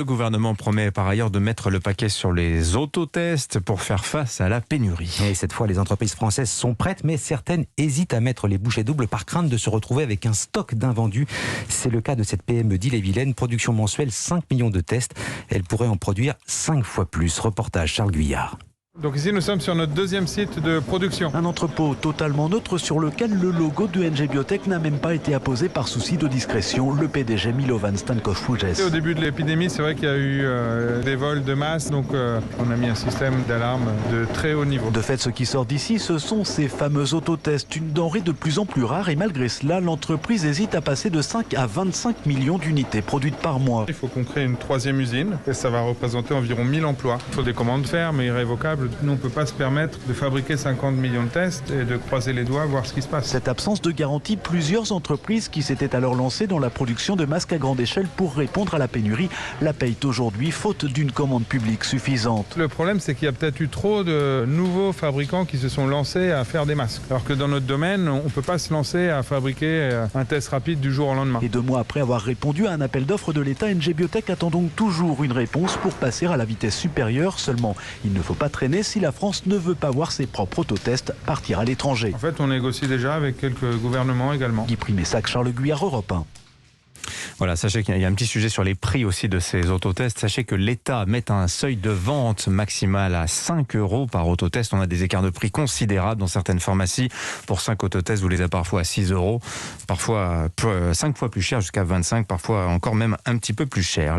Le gouvernement promet par ailleurs de mettre le paquet sur les autotests pour faire face à la pénurie. Et cette fois, les entreprises françaises sont prêtes, mais certaines hésitent à mettre les bouchées doubles par crainte de se retrouver avec un stock d'invendus. C'est le cas de cette PME d'Ille-et-Vilaine, production mensuelle 5 millions de tests. Elle pourrait en produire 5 fois plus. Reportage Charles Guyard. Donc ici nous sommes sur notre deuxième site de production. Un entrepôt totalement neutre sur lequel le logo de NG Biotech n'a même pas été apposé par souci de discrétion. Le PDG Milovan Stankovic. Au début de l'épidémie, c'est vrai qu'il y a eu des vols de masse, donc on a mis un système d'alarme de très haut niveau. De fait, ce qui sort d'ici, ce sont ces fameux autotests, une denrée de plus en plus rare et malgré cela, l'entreprise hésite à passer de 5 à 25 millions d'unités produites par mois. Il faut qu'on crée une troisième usine et ça va représenter environ 1000 emplois. Il faut des commandes fermes et irrévocables. Nous, on ne peut pas se permettre de fabriquer 50 millions de tests et de croiser les doigts, voir ce qui se passe. Cette absence de garantie, plusieurs entreprises qui s'étaient alors lancées dans la production de masques à grande échelle pour répondre à la pénurie la payent aujourd'hui, faute d'une commande publique suffisante. Le problème, c'est qu'il y a peut-être eu trop de nouveaux fabricants qui se sont lancés à faire des masques. Alors que dans notre domaine, on ne peut pas se lancer à fabriquer un test rapide du jour au lendemain. Et 2 mois après avoir répondu à un appel d'offres de l'État, NG Biotech attend donc toujours une réponse pour passer à la vitesse supérieure. Seulement, il ne faut pas traîner si la France ne veut pas voir ses propres autotests partir à l'étranger. En fait, on négocie déjà avec quelques gouvernements également. Guy Primessac, Charles Guyard, Europe 1. Voilà, sachez qu'il y a un petit sujet sur les prix aussi de ces autotests. Sachez que l'État met un seuil de vente maximal à 5 € par autotest. On a des écarts de prix considérables dans certaines pharmacies. Pour 5 autotests, vous les avez parfois à 6 €, parfois 5 fois plus cher, jusqu'à 25, parfois encore même un petit peu plus cher.